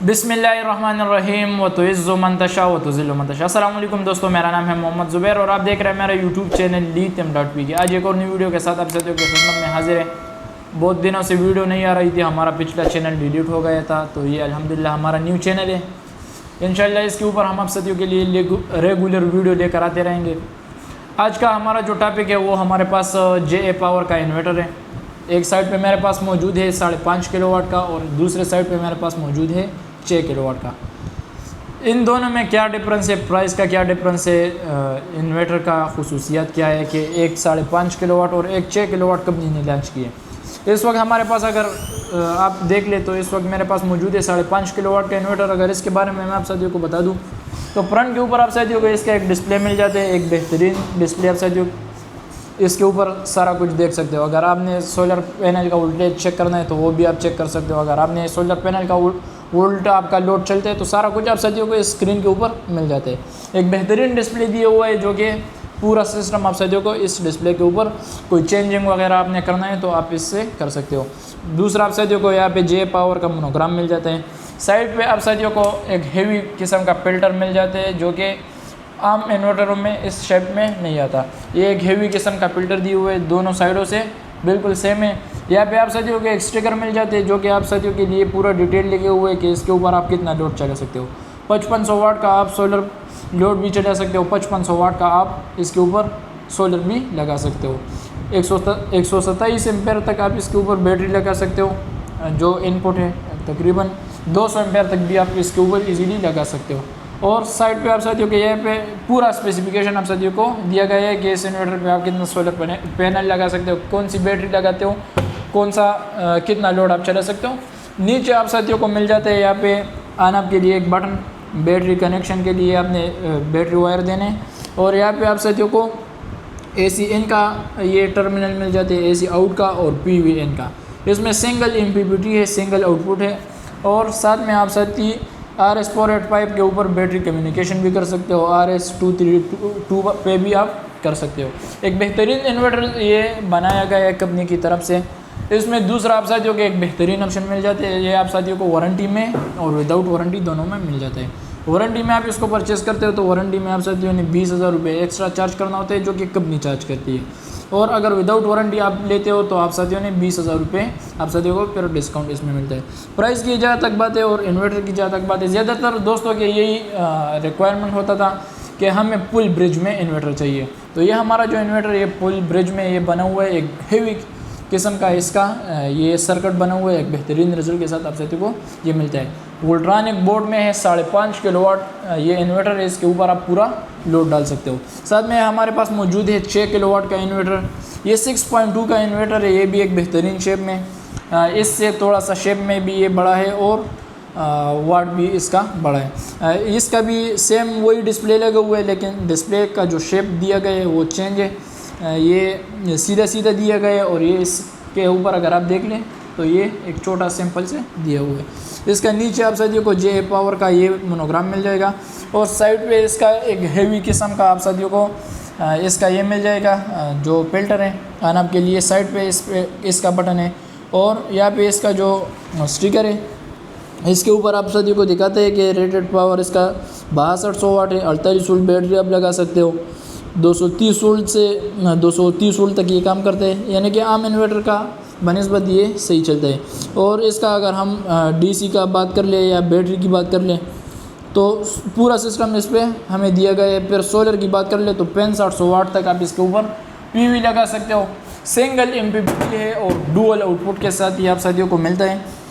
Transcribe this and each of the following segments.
बिस्मिल्लाहिर्रहमानिर्रहीम व तुइज़्ज़ु मन तशा व तुज़िल्लु मन तशा। अस्सलाम वालेकुम दोस्तों, मेरा नाम है मोहम्मद ज़ुबैर और आप देख रहे हैं मेरा यूट्यूब चैनल lithium.p की। आज एक और न्यू वीडियो के साथ आप साथियों की खिदमत में हाजिर है। बहुत दिनों से वीडियो नहीं आ रही थी, हमारा पिछला चैनल डिलीट हो गया था, तो ये अल्हम्दुलिल्लाह हमारा न्यू चैनल है। इंशाल्लाह इसके ऊपर हम आप साथियों के लिए रेगुलर वीडियो लेकर आते रहेंगे। आज का हमारा जो टॉपिक है वो हमारे पास JA पावर का इन्वर्टर है। एक साइड पे मेरे पास मौजूद है 5.5 किलोवाट का और दूसरे साइड पे मेरे पास मौजूद है 6 किलोवाट का। इन दोनों में क्या डिफरेंस है, प्राइस का क्या डिफरेंस है, इन्वर्टर का खुसूसियत क्या है कि एक 5.5 किलोवाट और एक 6 किलोवाट कंपनी ने लॉन्च किए। इस वक्त हमारे पास अगर आप देख ले तो इस वक्त मेरे पास मौजूद है 5.5 किलोवाट का इन्वर्टर। अगर इसके बारे में मैं आप साथियों को बता दूं तो फ्रंट के ऊपर आप साथियों को इसका एक डिस्प्ले मिल जाता है, एक बेहतरीन डिस्प्ले। आप साथियों इसके ऊपर सारा कुछ देख सकते हो। अगर आपने सोलर पैनल का वोल्टेज चेक करना है तो वो भी आप चेक कर सकते हो। अगर आपने सोलर पैनल का वोल्ट आपका लोड चलता है तो सारा कुछ आप साथियों को इस स्क्रीन के ऊपर मिल जाता है। एक बेहतरीन डिस्प्ले दिया हुआ है जो कि पूरा सिस्टम आप साथियों को इस डिस्प्ले के ऊपर कोई चेंजिंग वगैरह आपने करना है तो आप इससे कर सकते हो। दूसरा आप साथियों को यहाँ पे JA पावर का मोनोग्राम मिल जाता है। साइड पे आप साथियों को एक हेवी किस्म का फिल्टर मिल जाता है जो कि आम इन्वर्टरों में इस शेप में नहीं आता। ये एक हेवी किस्म का फिल्टर दिए हुए दोनों साइडों से बिल्कुल सेम है। यहाँ पे आप साथियों को एक स्टिकर मिल जाते हैं जो कि आप साथियों के लिए पूरा डिटेल लिखे हुए है कि इसके ऊपर आप कितना लोड चला सकते हो। 5500 वाट का आप सोलर लोड भी चला सकते हो, 5500 वाट का आप इसके ऊपर सोलर भी लगा सकते हो। 127 एम्पेयर तक आप इसके ऊपर बैटरी लगा सकते हो। जो इनपुट है तकरीबन 200 एम्पेयर तक भी आप इसके ऊपर इजीली लगा सकते हो। और साइड पे आप साथियों के यहाँ पे पूरा स्पेसिफिकेशन आप साथियों को दिया गया है कि इस इन्वर्टर पे आप कितना सोलर पैनल लगा सकते हो, कौन सी बैटरी लगाते हो, कौन सा कितना लोड आप चला सकते हो। नीचे आप साथियों को मिल जाता है यहाँ पे ऑन ऑफ के लिए एक बटन, बैटरी कनेक्शन के लिए आपने बैटरी वायर देने। और यहाँ पे आप साथियों को AC इन का ये टर्मिनल मिल जाते हैं, AC आउट का और PV इन का। इसमें सिंगल MPPT है, सिंगल आउटपुट है। और साथ में आप साथी RS485 के ऊपर बैटरी कम्युनिकेशन भी कर सकते हो, RS232 पे भी आप कर सकते हो। एक बेहतरीन इन्वर्टर ये बनाया गया है कंपनी की तरफ से। इसमें दूसरा आप साथियों को एक बेहतरीन ऑप्शन मिल जाते हैं, ये आप साथियों को वारंटी में और विदाउट वारंटी दोनों में मिल जाता है। वारंटी में आप इसको परचेस करते हो तो वारंटी में आप साथियों ने 20,000 रुपये एक्स्ट्रा चार्ज करना होता है जो कि कंपनी चार्ज करती है। और अगर विदाउट वारंटी आप लेते हो तो आप साथियों ने 20,000 रुपये आप साथियों को फिर डिस्काउंट इसमें मिलता है। प्राइस की जहाँ तक बात है और इन्वर्टर की जहाँ तक बात है, ज़्यादातर दोस्तों के यही रिक्वायरमेंट होता था कि हमें फुल ब्रिज में इन्वर्टर चाहिए। तो ये हमारा जो इन्वर्टर ये फुल ब्रिज में ये बना हुआ है, एक हेवी किस्म का इसका ये सर्किट बना हुआ है। एक बेहतरीन रिजल्ट के साथ आप साथियों को ये मिलता है। वोल्ट्रॉनिक बोर्ड में है 5.5 किलोवाट ये इन्वर्टर है, इसके ऊपर आप पूरा लोड डाल सकते हो। साथ में हमारे पास मौजूद है 6 किलोवाट का इन्वर्टर, ये 6.2 का इन्वर्टर है। ये भी एक बेहतरीन शेप में, इससे थोड़ा सा शेप में भी ये बड़ा है और वाट भी इसका बड़ा है। इसका भी सेम वही डिस्प्ले लगा हुआ है लेकिन डिस्प्ले का जो शेप दिया गया है वो चेंज है। ये सीधा सीधा दिया गया है और ये इसके ऊपर अगर आप देख लें तो ये एक छोटा सैंपल से दिया हुआ है। इसका नीचे आप साथियों को JA पावर का ये मोनोग्राम मिल जाएगा और साइड पे इसका एक हेवी किस्म का आप साथियों को इसका ये मिल जाएगा जो फिल्टर है ऑन ऑफ के लिए। साइड पे इस पे इसका बटन है और यहाँ पे इसका जो स्टिकर है इसके ऊपर आप साथियों को दिखाते हैं कि रेटेड पावर इसका 6200 वाट है। 48 वोल्ट बैटरी आप लगा सकते हो। 230 वोल्ट से 230 वोल्ट तक ये काम करते हैं, यानी कि आम इन्वर्टर का बनिस्बत ये सही चलता है। और इसका अगर हम DC का बात कर ले या बैटरी की बात कर लें तो पूरा सिस्टम इस पर हमें दिया गया है। फिर सोलर की बात कर ले तो 6500 वाट तक आप इसके ऊपर PV लगा सकते हो। सिंगल MPPT है और डुअल आउटपुट के साथ ही आप साथियों को मिलता है।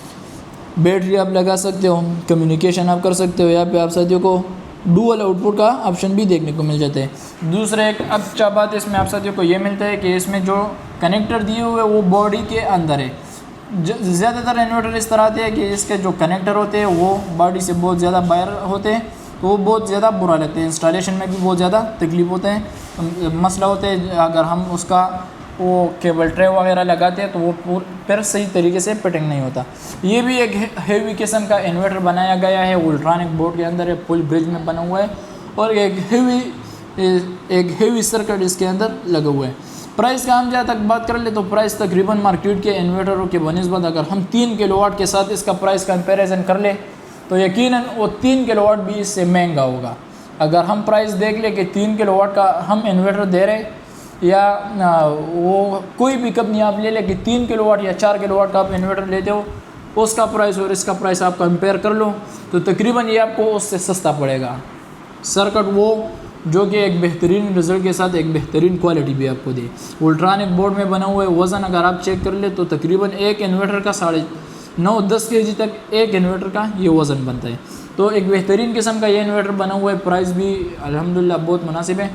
बैटरी आप लगा सकते हो, कम्युनिकेशन आप कर सकते हो। यहाँ पे आप साथियों को डुअल आउटपुट का ऑप्शन भी देखने को मिल जाता है। दूसरा एक अच्छा बात इसमें आप साथियों को ये मिलता है कि इसमें जो कनेक्टर दिए हुए वो बॉडी के अंदर है। ज़्यादातर इन्वर्टर इस तरह आते हैं कि इसके जो कनेक्टर होते हैं वो बॉडी से बहुत ज़्यादा बाहर होते हैं तो वो बहुत ज़्यादा बुरा लगता है। इंस्टॉलेशन में भी बहुत ज़्यादा तकलीफ होते हैं, मसला होते हैं। अगर हम उसका वो केबल ट्रे वगैरह लगाते हैं तो वो फिर सही तरीके से फिटिंग नहीं होता। ये भी एक हेवी किस्म का इन्वर्टर बनाया गया है, वोल्ट्रॉनिक बोर्ड के अंदर है, फुल ब्रिज में बना हुआ है और एक हेवी सर्किट इसके अंदर लगा हुआ है। प्राइस का हम जहाँ तक बात कर ले तो प्राइस तकरीबन मार्केट के इन्वर्टरों के बनिस्बत अगर हम 3 किलोवाट के साथ इसका प्राइस कंपैरिजन कर ले तो यकीनन वो 3 किलोवाट भी इससे महंगा होगा। अगर हम प्राइस देख ले कि 3 किलोवाट का हम इन्वर्टर दे रहे, या वो कोई भी कंपनी आप ले ले कि 3 किलोवाट या 4 किलोवाट का आप इन्वर्टर लेते हो, उसका प्राइस और इसका प्राइस आप कंपेयर कर लो तो तकरीबन ये आपको उससे सस्ता पड़ेगा। सर्किट वो जो कि एक बेहतरीन रिज़ल्ट के साथ एक बेहतरीन क्वालिटी भी आपको दे। अल्ट्रॉनिक बोर्ड में बना हुआ है। वज़न अगर आप चेक कर ले तो तकरीबन एक इन्वर्टर का 9.5-10 kg तक एक इन्वर्टर का ये वज़न बनता है। तो एक बेहतरीन किस्म का ये इन्वर्टर बना हुआ है। प्राइस भी अल्हम्दुलिल्लाह बहुत मुनासिब है।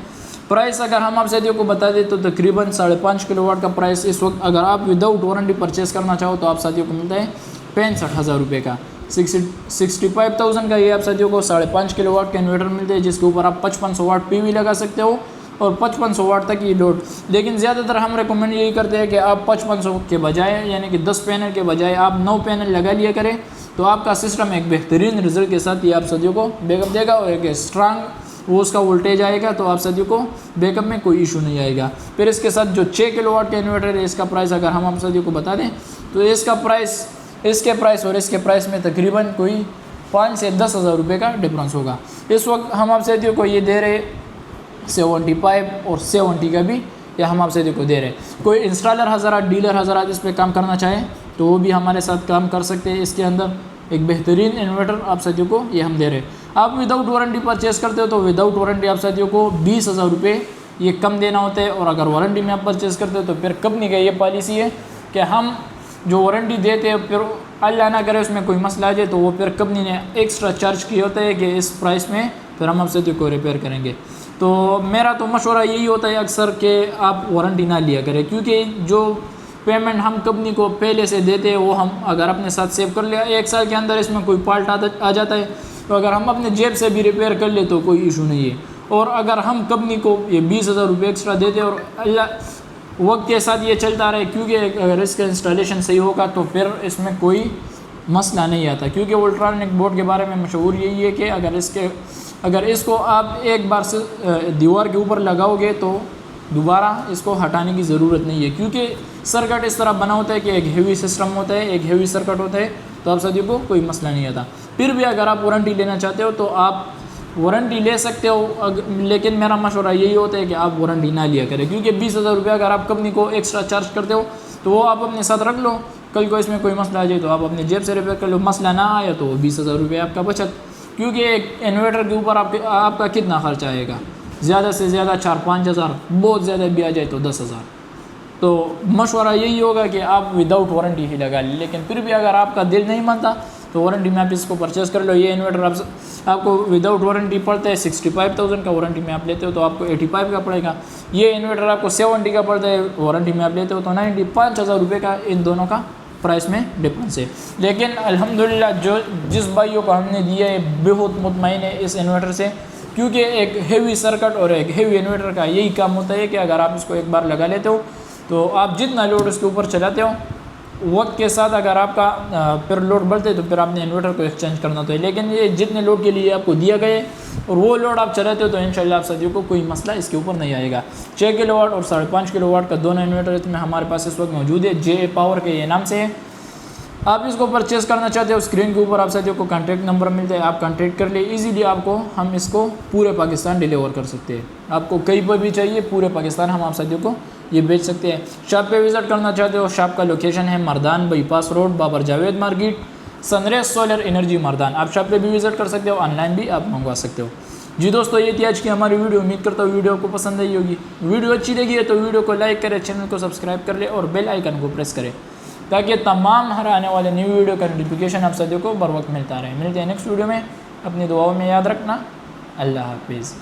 प्राइस अगर हम आप साथियों को बता दें तो तकरीबन 5.5 किलोवाट का प्राइस इस वक्त अगर आप विदाउट वारंटी परचेज़ करना चाहो तो आप साथियों को मिलता है 65,000 रुपये का। 65,000 का ये आप साथियों को 5.5 किलोवाट का इन्वर्टर मिलते हैं, जिसके ऊपर आप 5500 वाट PV लगा सकते हो और 5500 वाट तक ये लोड। लेकिन ज़्यादातर हम रिकमेंड यही करते हैं कि आप 5500 के बजाय यानी कि 10 पैनल के बजाय आप 9 पैनल लगा लिया करें, तो आपका सिस्टम एक बेहतरीन रिजल्ट के साथ ये आप साथियों को बैकअप देगा और एक स्ट्रांग वो उसका वोल्टेज आएगा, तो आप साथियों को बैकअप में कोई इशू नहीं आएगा। फिर इसके साथ जो 6 किलोवाट का इन्वर्टर है, इसका प्राइस अगर हम आप साथियों को बता दें तो इसका प्राइस इसके प्राइस और इसके प्राइस में तकरीबन कोई 5 से 10,000 रुपये का डिफरेंस होगा। इस वक्त हम आप साथियों को ये दे रहे 75 और 70 का भी ये हम आप साथियों को दे रहे। कोई इंस्टॉलर हज़रात, डीलर हज़रात इस पर काम करना चाहे तो वो भी हमारे साथ काम कर सकते हैं। इसके अंदर एक बेहतरीन इन्वर्टर आप साथियों को ये हम दे रहे। आप विदाउट वारंटी परचेज़ करते हो तो विदाउट वारंटी आप साथियों को 20,000 रुपये ये कम देना होता है, और अगर वारंटी में आप परचेज़ करते हो तो फिर कंपनी का ये पॉलिसी है कि हम जो वारंटी देते हैं फिर अल्लाह ना करे उसमें कोई मसला आ जाए तो वो फिर कंपनी ने एक्स्ट्रा चार्ज किया होता है कि इस प्राइस में फिर हम आपसे को रिपेयर करेंगे। तो मेरा तो मशवरा यही होता है अक्सर कि आप वारंटी ना लिया करें, क्योंकि जो पेमेंट हम कंपनी को पहले से देते हैं वो हम अगर अपने साथ सेव कर लिया, 1 साल के अंदर इसमें कोई फॉल्ट आ जाता है तो अगर हम अपने जेब से भी रिपेयर कर ले तो कोई इशू नहीं है। और अगर हम कंपनी को ये 20,000 रुपये एक्स्ट्रा देते और अल्लाह वक्त के साथ ये चलता रहे, क्योंकि अगर इसका इंस्टॉलेशन सही होगा तो फिर इसमें कोई मसला नहीं आता। क्योंकि अल्ट्रॉनिक बोर्ड के बारे में मशहूर यही है कि अगर इसको आप एक बार से दीवार के ऊपर लगाओगे तो दोबारा इसको हटाने की ज़रूरत नहीं है, क्योंकि सर्किट इस तरह बना होता है कि एक हेवी सिस्टम होता है, एक हेवी सर्किट होता है, तो आप सभी को कोई मसला नहीं आता। फिर भी अगर आप वारंटी लेना चाहते हो तो आप वारंटी ले सकते हो, लेकिन मेरा मशवरा यही होता है कि आप वारंटी ना लिया करें, क्योंकि 20,000 रुपये अगर आप कंपनी को एक्स्ट्रा चार्ज करते हो तो वो आप अपने साथ रख लो, कल को इसमें कोई मसला आ जाए तो आप अपने जेब से रिपेयर कर लो। मसला ना आया तो 20,000 रुपये आपका बचत, क्योंकि एक इन्वर्टर के ऊपर आपका कितना खर्चा आएगा, ज़्यादा से ज़्यादा 4-5 हज़ार, बहुत ज़्यादा भी आ जाए तो 10,000। तो मशवरा यही होगा कि आप विदाउट वारंटी ही लगा लें। लेकिन फिर भी अगर आपका दिल नहीं मानता तो वारंटी में आप इसको परचेज़ कर लो। ये इन्वर्टर आपको विदाउट वारंटी पड़ता है 65,000 का, वारंटी में आप लेते हो तो आपको 85 का पड़ेगा। ये इन्वर्टर आपको 70 का पड़ता है, वारंटी में आप लेते हो तो 95,000 रुपये का इन दोनों का प्राइस में डिफरेंस है। लेकिन अल्हम्दुलिल्लाह जिस भाइयों को हमने दिया है बहुत मुतमईन है इस इन्वर्टर से, क्योंकि एक हेवी सर्किट और एक हेवी इन्वर्टर का यही काम होता है कि अगर आप इसको एक बार लगा लेते हो तो आप जितना लोड उसके ऊपर चलाते हो, वक्त के साथ अगर आपका फिर लोड बढ़ते तो फिर आपने इन्वर्टर को एक्सचेंज करना होता है। लेकिन ये जितने लोड के लिए आपको दिया गया और वो लोड आप चलाते हो तो इंशाल्लाह आप सभी को कोई मसला इसके ऊपर नहीं आएगा। 6 किलोवाट और 5.5 किलोवाट का दोनों इन्वर्टर इसमें हमारे पास इस वक्त मौजूद है। जे पावर के ये नाम से है। आप इसको परचेज़ करना चाहते हो, स्क्रीन के ऊपर आप साथियों को कॉन्टैक्ट नंबर मिलता है, आप कॉन्टैक्ट कर लिए इजीली आपको हम इसको पूरे पाकिस्तान डिलीवर कर सकते हैं। आपको कहीं पर भी चाहिए पूरे पाकिस्तान हम आप साथियों को ये बेच सकते हैं। शॉप पे विज़िट करना चाहते हो, शॉप का लोकेशन है Mardan bypass road, Babar Javed market, Sunrise Solar Energy Mardan. आप शॉप पे भी विज़िट कर सकते हो, ऑनलाइन भी आप मंगवा सकते हो। जी दोस्तों, ये थी आज की हमारी वीडियो। उम्मीद करता हूँ वीडियो को पसंद आई होगी। वीडियो अच्छी लगी है तो वीडियो को लाइक करें, चैनल को सब्सक्राइब कर ले और बेल आइकन को प्रेस करें ताकि तमाम हर आने वाले न्यू वीडियो का नोटिफिकेशन आप सभी को बर वक्त मिलता रहे। मिलते हैं नेक्स्ट वीडियो में। अपनी दुआओं में याद रखना। अल्लाह हाफिज़।